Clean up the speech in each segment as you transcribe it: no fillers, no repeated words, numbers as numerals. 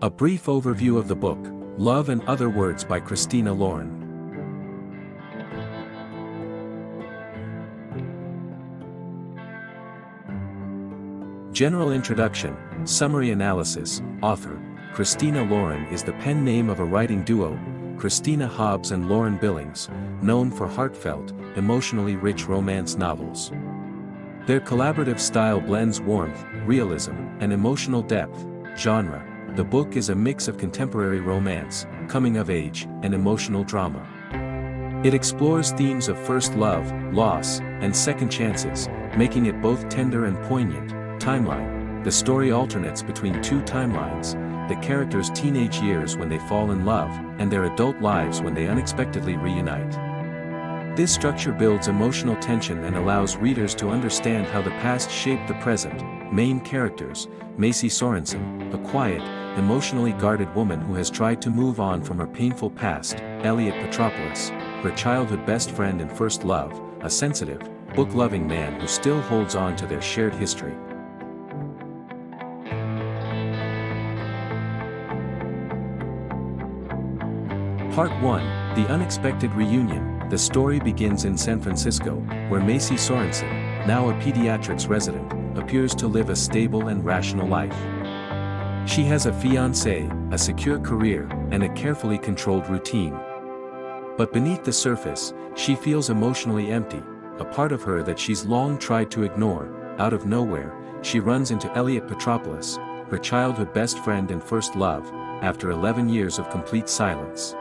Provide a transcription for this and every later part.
A brief overview of the book, Love and Other Words by Christina Lauren. General introduction, summary analysis. Author, Christina Lauren is the pen name of a writing duo, Christina Hobbs and Lauren Billings, known for heartfelt, emotionally rich romance novels. Their collaborative style blends warmth, realism, and emotional depth. Genre, the book is a mix of contemporary romance, coming of age, and emotional drama. It explores themes of first love, loss, and second chances, making it both tender and poignant. Timeline, the story alternates between two timelines, the characters' teenage years when they fall in love, and their adult lives when they unexpectedly reunite. This structure builds emotional tension and allows readers to understand how the past shaped the present. Main characters, Macy Sorensen, a quiet, emotionally guarded woman who has tried to move on from her painful past. Elliot Petropoulos, her childhood best friend and first love, a sensitive, book-loving man who still holds on to their shared history. Part 1, The Unexpected Reunion. The story begins in San Francisco, where Macy Sorensen, now a pediatrics resident, appears to live a stable and rational life. She has a fiancé, a secure career, and a carefully controlled routine. But beneath the surface, she feels emotionally empty, a part of her that she's long tried to ignore. Out of nowhere, she runs into Elliot Petropoulos, her childhood best friend and first love, after 11 years of complete silence.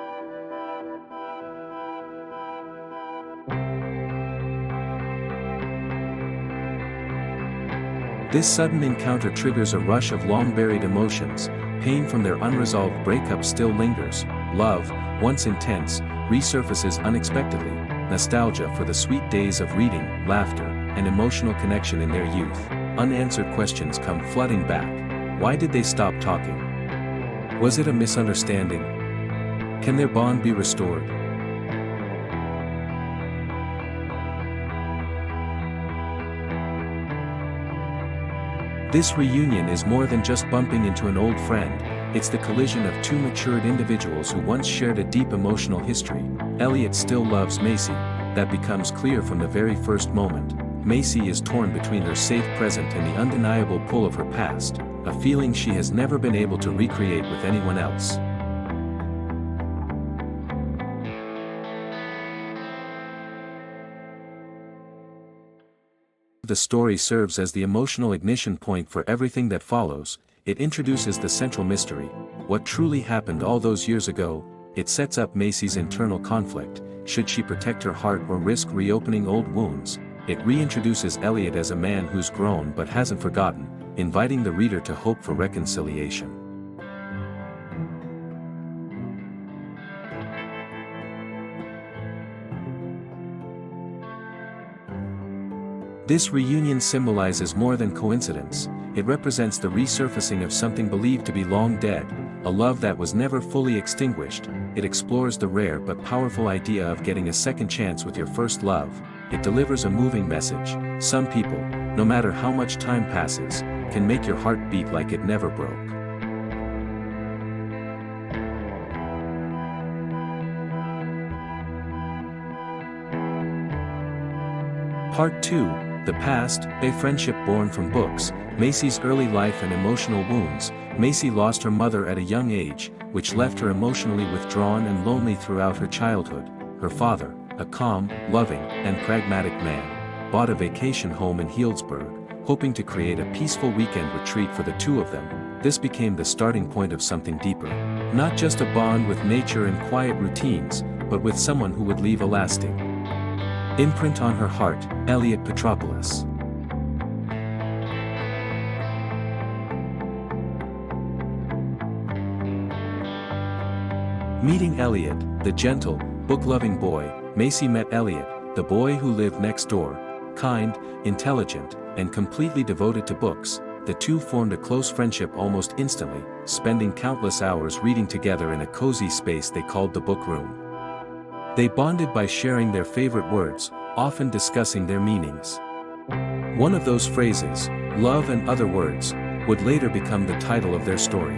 This sudden encounter triggers a rush of long-buried emotions. Pain from their unresolved breakup still lingers. Love, once intense, resurfaces unexpectedly. Nostalgia for the sweet days of reading, laughter, and emotional connection in their youth. Unanswered questions come flooding back. Why did they stop talking? Was it a misunderstanding? Can their bond be restored? This reunion is more than just bumping into an old friend, it's the collision of two matured individuals who once shared a deep emotional history. Elliot still loves Macy, that becomes clear from the very first moment. Macy is torn between her safe present and the undeniable pull of her past, a feeling she has never been able to recreate with anyone else. The story serves as the emotional ignition point for everything that follows. It introduces the central mystery, what truly happened all those years ago. It sets up Macy's internal conflict, should she protect her heart or risk reopening old wounds. It reintroduces Elliot as a man who's grown but hasn't forgotten, inviting the reader to hope for reconciliation. This reunion symbolizes more than coincidence. It represents the resurfacing of something believed to be long dead, a love that was never fully extinguished. It explores the rare but powerful idea of getting a second chance with your first love. It delivers a moving message. Some people, no matter how much time passes, can make your heart beat like it never broke. Part 2, The Past, a friendship born from books. Macy's early life and emotional wounds. Macy lost her mother at a young age, which left her emotionally withdrawn and lonely throughout her childhood. Her father, a calm, loving, and pragmatic man, bought a vacation home in Healdsburg, hoping to create a peaceful weekend retreat for the two of them. This became the starting point of something deeper. Not just a bond with nature and quiet routines, but with someone who would leave a lasting imprint on her heart. Elliot Petropoulos. Meeting Elliot, the gentle, book-loving boy. Macy met Elliot, the boy who lived next door, kind, intelligent, and completely devoted to books. The two formed a close friendship almost instantly, spending countless hours reading together in a cozy space they called the book room. They bonded by sharing their favorite words, often discussing their meanings. One of those phrases, love and other words, would later become the title of their story.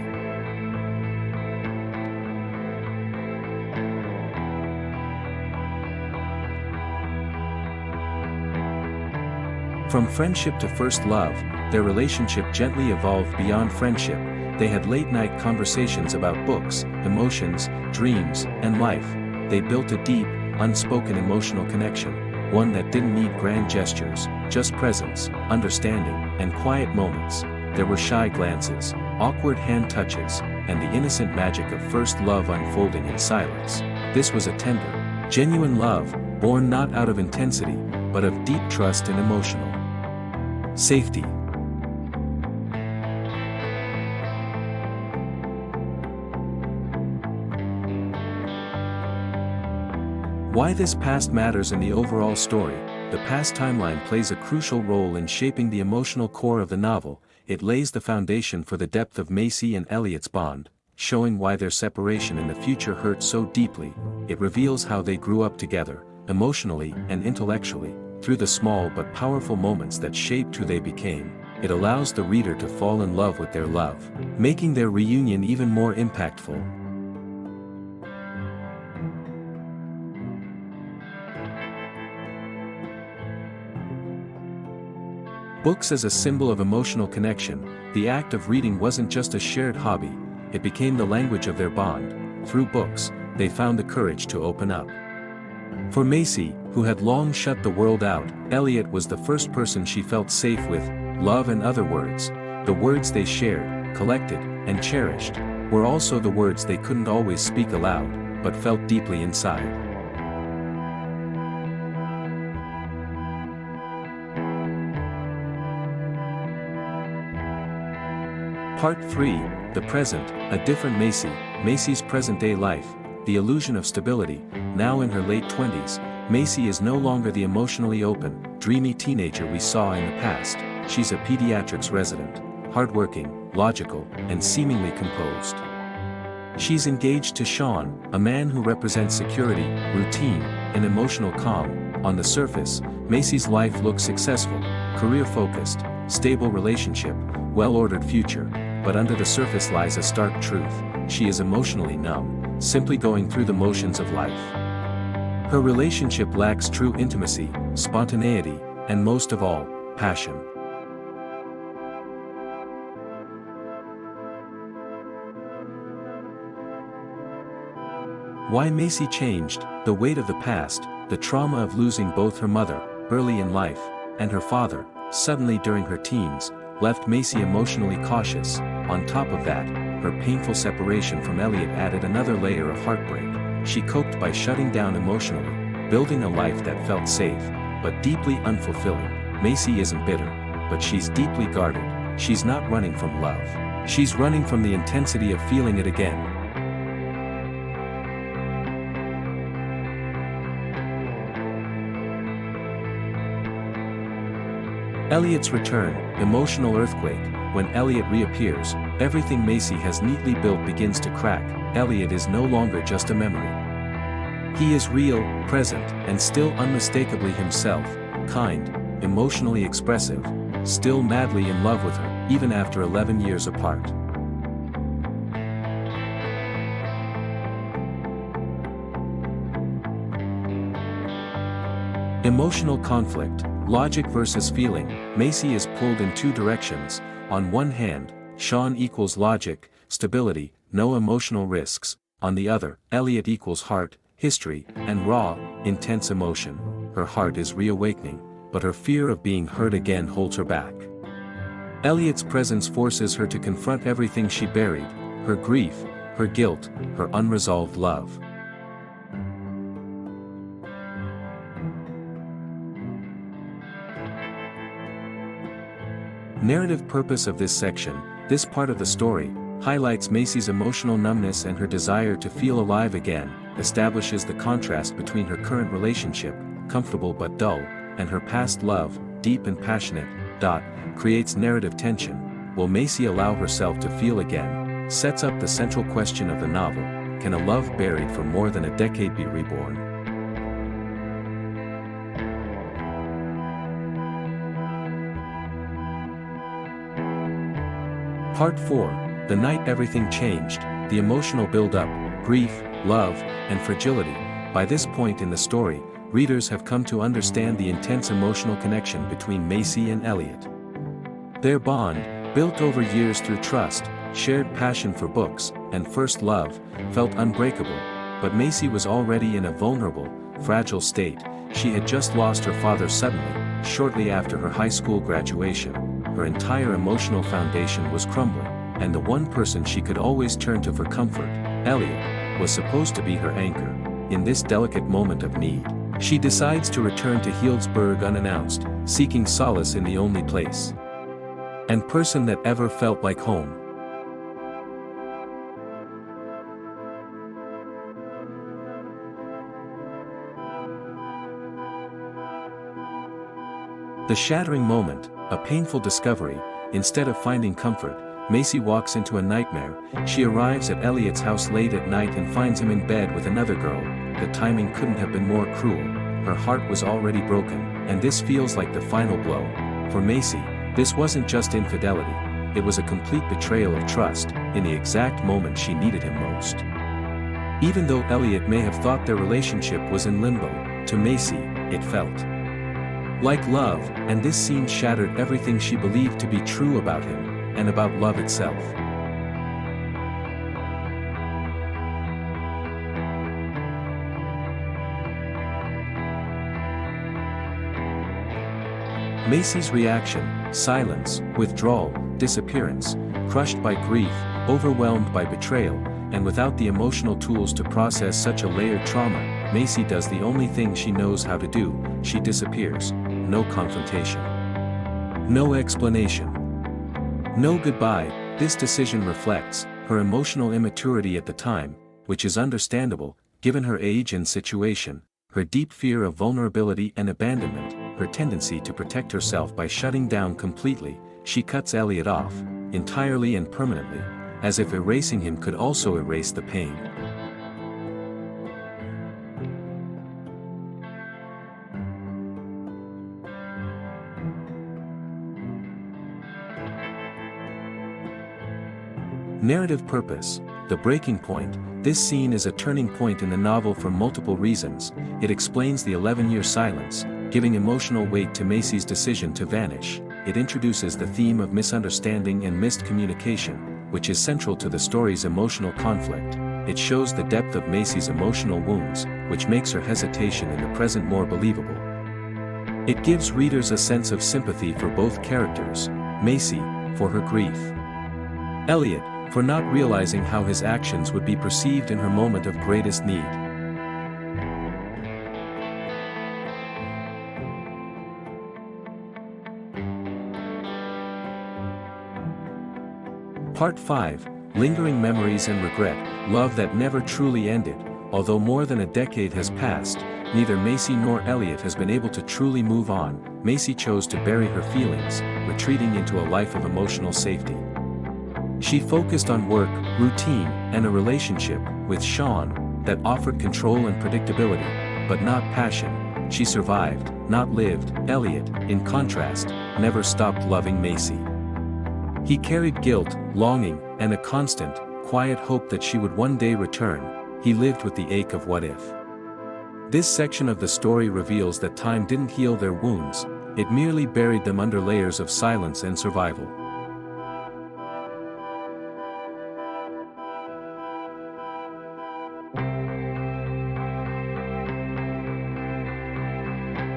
From friendship to first love, their relationship gently evolved beyond friendship. They had late-night conversations about books, emotions, dreams, and life. They built a deep, unspoken emotional connection, one that didn't need grand gestures, just presence, understanding, and quiet moments. There were shy glances, awkward hand touches, and the innocent magic of first love unfolding in silence. This was a tender, genuine love, born not out of intensity, but of deep trust and emotional safety. Why this past matters in the overall story. The past timeline plays a crucial role in shaping the emotional core of the novel. It lays the foundation for the depth of Macy and Elliot's bond, showing why their separation in the future hurt so deeply. It reveals how they grew up together, emotionally and intellectually, through the small but powerful moments that shaped who they became. It allows the reader to fall in love with their love, making their reunion even more impactful. Books as a symbol of emotional connection. The act of reading wasn't just a shared hobby, it became the language of their bond. Through books, they found the courage to open up. For Macy, who had long shut the world out, Elliot was the first person she felt safe with. Love and other words, the words they shared, collected, and cherished, were also the words they couldn't always speak aloud, but felt deeply inside. Part 3, The Present, a different Macy. Macy's present-day life, the illusion of stability. Now in her late 20s, Macy is no longer the emotionally open, dreamy teenager we saw in the past. She's a pediatrics resident, hardworking, logical, and seemingly composed. She's engaged to Sean, a man who represents security, routine, and emotional calm. On the surface, Macy's life looks successful, career-focused, stable relationship, well-ordered future. But under the surface lies a stark truth. She is emotionally numb, simply going through the motions of life. Her relationship lacks true intimacy, spontaneity, and most of all, passion. Why Macy changed, the weight of the past, the trauma of losing both her mother, early in life, and her father, suddenly during her teens, left Macy emotionally cautious. On top of that, her painful separation from Elliot added another layer of heartbreak. She coped by shutting down emotionally, building a life that felt safe, but deeply unfulfilling. Macy isn't bitter, but she's deeply guarded. She's not running from love. She's running from the intensity of feeling it again. Elliot's return, emotional earthquake. When Elliot reappears, everything Macy has neatly built begins to crack. Elliot is no longer just a memory. He is real, present, and still unmistakably himself, kind, emotionally expressive, still madly in love with her, even after 11 years apart. Emotional conflict, logic versus feeling. Macy is pulled in two directions. On one hand, Sean equals logic, stability, no emotional risks. On the other, Elliot equals heart, history, and raw, intense emotion. Her heart is reawakening, but her fear of being hurt again holds her back. Elliot's presence forces her to confront everything she buried, her grief, her guilt, her unresolved love. Narrative purpose of this section. This part of the story highlights Macy's emotional numbness and her desire to feel alive again, establishes the contrast between her current relationship, comfortable but dull, and her past love, deep and passionate. Creates narrative tension. Will Macy allow herself to feel again? Sets up the central question of the novel: can a love buried for more than a decade be reborn? Part 4, The Night Everything Changed. The emotional build-up, grief, love, and fragility. By this point in the story, readers have come to understand the intense emotional connection between Macy and Elliot. Their bond, built over years through trust, shared passion for books, and first love, felt unbreakable, but Macy was already in a vulnerable, fragile state. She had just lost her father suddenly, shortly after her high school graduation. Her entire emotional foundation was crumbling, and the one person she could always turn to for comfort, Elliot, was supposed to be her anchor. In this delicate moment of need, she decides to return to Healdsburg unannounced, seeking solace in the only place and person that ever felt like home. The shattering moment, a painful discovery. Instead of finding comfort, Macy walks into a nightmare. She arrives at Elliot's house late at night and finds him in bed with another girl. The timing couldn't have been more cruel. Her heart was already broken, and this feels like the final blow. For Macy, this wasn't just infidelity. It was a complete betrayal of trust, in the exact moment she needed him most. Even though Elliot may have thought their relationship was in limbo, to Macy, it felt like love, and this scene shattered everything she believed to be true about him, and about love itself. Macy's reaction: silence, withdrawal, disappearance, crushed by grief, overwhelmed by betrayal, and without the emotional tools to process such a layered trauma, Macy does the only thing she knows how to do: she disappears. No confrontation. No explanation. No goodbye. This decision reflects her emotional immaturity at the time, which is understandable, given her age and situation, her deep fear of vulnerability and abandonment, her tendency to protect herself by shutting down completely. She cuts Elliot off, entirely and permanently, as if erasing him could also erase the pain. Narrative purpose: the breaking point. This scene is a turning point in the novel for multiple reasons. It explains the 11-year silence, giving emotional weight to Macy's decision to vanish. It introduces the theme of misunderstanding and missed communication, which is central to the story's emotional conflict. It shows the depth of Macy's emotional wounds, which makes her hesitation in the present more believable. It gives readers a sense of sympathy for both characters: Macy, for her grief; Elliot, for not realizing how his actions would be perceived in her moment of greatest need. Part 5, Lingering Memories and Regret. Love that never truly ended. Although more than a decade has passed, neither Macy nor Elliot has been able to truly move on. Macy chose to bury her feelings, retreating into a life of emotional safety. She focused on work, routine, and a relationship with Sean that offered control and predictability, but not passion. She survived, not lived. Elliot, in contrast, never stopped loving Macy. He carried guilt, longing, and a constant, quiet hope that she would one day return. He lived with the ache of what if. This section of the story reveals that time didn't heal their wounds, it merely buried them under layers of silence and survival.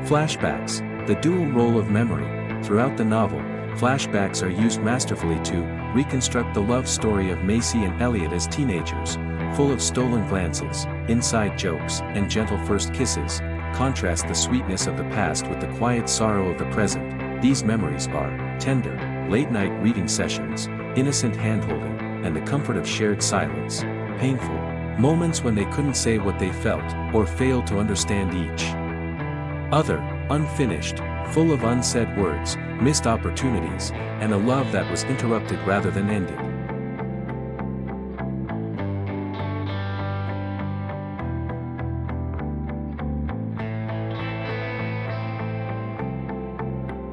Flashbacks, the dual role of memory. Throughout the novel, flashbacks are used masterfully to reconstruct the love story of Macy and Elliot as teenagers, full of stolen glances, inside jokes, and gentle first kisses. Contrast the sweetness of the past with the quiet sorrow of the present. These memories are tender, late-night reading sessions, innocent hand-holding, and the comfort of shared silence. Painful moments when they couldn't say what they felt, or failed to understand each other. Unfinished, full of unsaid words, missed opportunities, and a love that was interrupted rather than ended.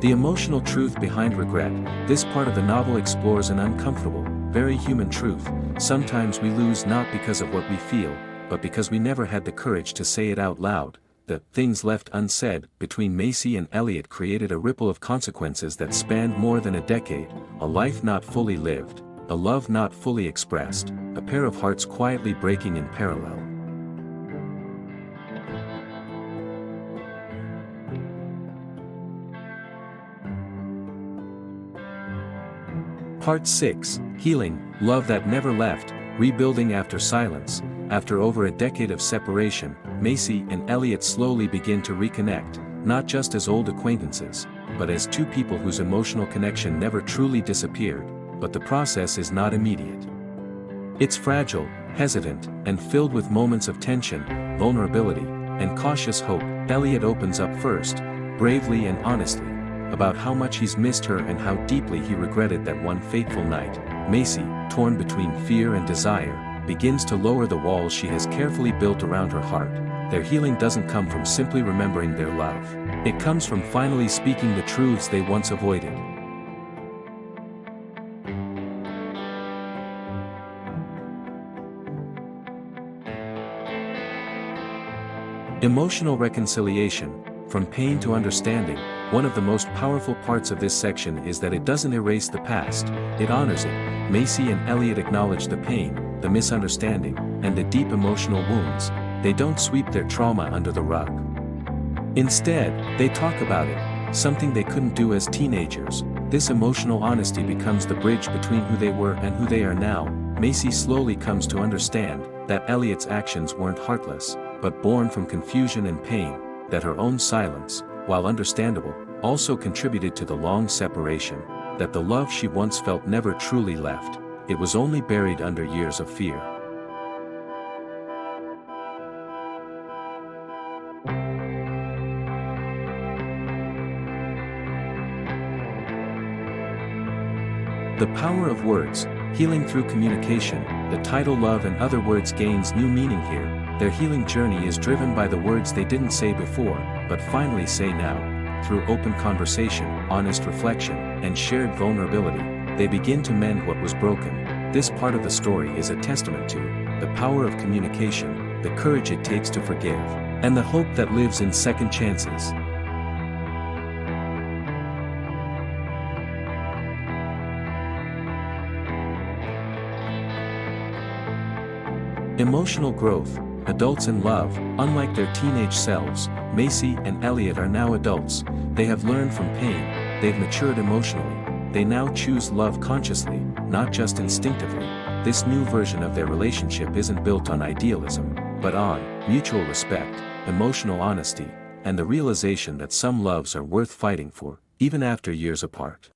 The emotional truth behind regret. This part of the novel explores an uncomfortable, very human truth. Sometimes we lose not because of what we feel, but because we never had the courage to say it out loud. the things left unsaid between Macy and Elliot created a ripple of consequences that spanned more than a decade, a life not fully lived, a love not fully expressed, a pair of hearts quietly breaking in parallel. Part 6, Healing, Love That Never Left, Rebuilding After Silence. After over a decade of separation, Macy and Elliot slowly begin to reconnect, not just as old acquaintances, but as two people whose emotional connection never truly disappeared, but the process is not immediate. It's fragile, hesitant, and filled with moments of tension, vulnerability, and cautious hope. Elliot opens up first, bravely and honestly, about how much he's missed her and how deeply he regretted that one fateful night. Macy, torn between fear and desire, begins to lower the walls she has carefully built around her heart. Their healing doesn't come from simply remembering their love. It comes from finally speaking the truths they once avoided. Emotional reconciliation. From pain to understanding, one of the most powerful parts of this section is that it doesn't erase the past, it honors it. Macy and Elliot acknowledge the pain, the misunderstanding, and the deep emotional wounds. They don't sweep their trauma under the rug. Instead, they talk about it, something they couldn't do as teenagers. This emotional honesty becomes the bridge between who they were and who they are now. Macy slowly comes to understand that Elliot's actions weren't heartless, but born from confusion and pain, that her own silence, while understandable, also contributed to the long separation, that the love she once felt never truly left, it was only buried under years of fear. The Power of Words, Healing Through Communication. The title Love and Other Words gains new meaning here. Their healing journey is driven by the words they didn't say before, but finally say now. Through open conversation, honest reflection, and shared vulnerability, they begin to mend what was broken. This part of the story is a testament to the power of communication, the courage it takes to forgive, and the hope that lives in second chances. Emotional growth. Adults in love. Unlike their teenage selves, Macy and Elliot are now adults. They have learned from pain, they've matured emotionally, they now choose love consciously, not just instinctively. This new version of their relationship isn't built on idealism, but on mutual respect, emotional honesty, and the realization that some loves are worth fighting for, even after years apart.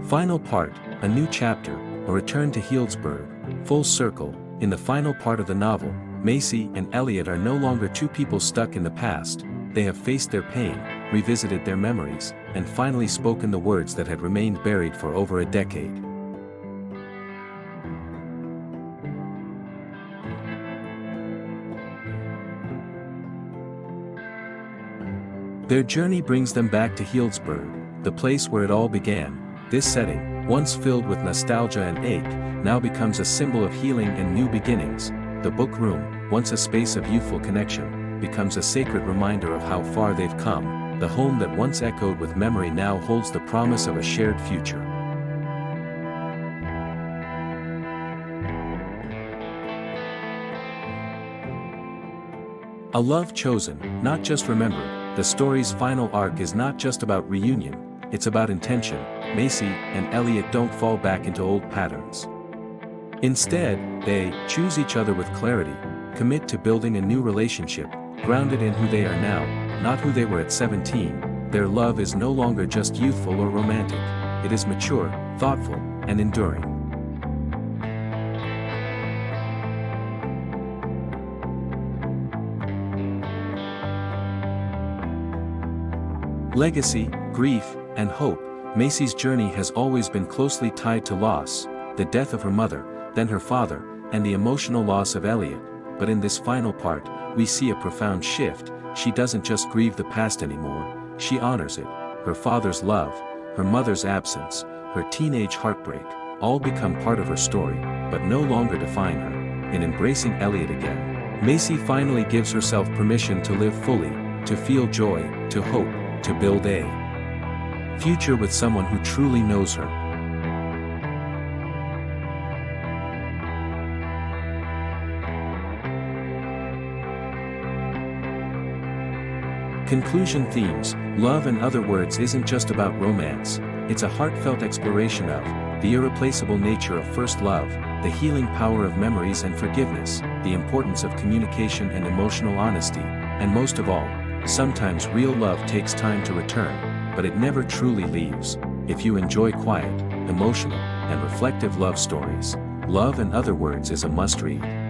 Final part, a new chapter, a return to Healdsburg, full circle. In the final part of the novel, Macy and Elliot are no longer two people stuck in the past. They have faced their pain, revisited their memories, and finally spoken the words that had remained buried for over a decade. Their journey brings them back to Healdsburg, the place where it all began. This setting, once filled with nostalgia and ache, now becomes a symbol of healing and new beginnings. The book room, once a space of youthful connection, becomes a sacred reminder of how far they've come. The home that once echoed with memory now holds the promise of a shared future. A love chosen, not just remembered. The story's final arc is not just about reunion, it's about intention. Macy and Elliot don't fall back into old patterns. Instead, they choose each other with clarity, commit to building a new relationship, grounded in who they are now, not who they were at 17. Their love is no longer just youthful or romantic, it is mature, thoughtful, and enduring. Legacy, grief, and hope. Macy's journey has always been closely tied to loss, the death of her mother, then her father, and the emotional loss of Elliot. But in this final part, we see a profound shift. She doesn't just grieve the past anymore, she honors it, her father's love, her mother's absence, her teenage heartbreak, all become part of her story, but no longer define her. In embracing Elliot again, Macy finally gives herself permission to live fully, to feel joy, to hope, to build a future with someone who truly knows her. Conclusion themes. Love in Other Words isn't just about romance, it's a heartfelt exploration of the irreplaceable nature of first love, the healing power of memories and forgiveness, the importance of communication and emotional honesty, and most of all, sometimes real love takes time to return, but it never truly leaves. If you enjoy quiet, emotional, and reflective love stories, Love in Other Words is a must-read.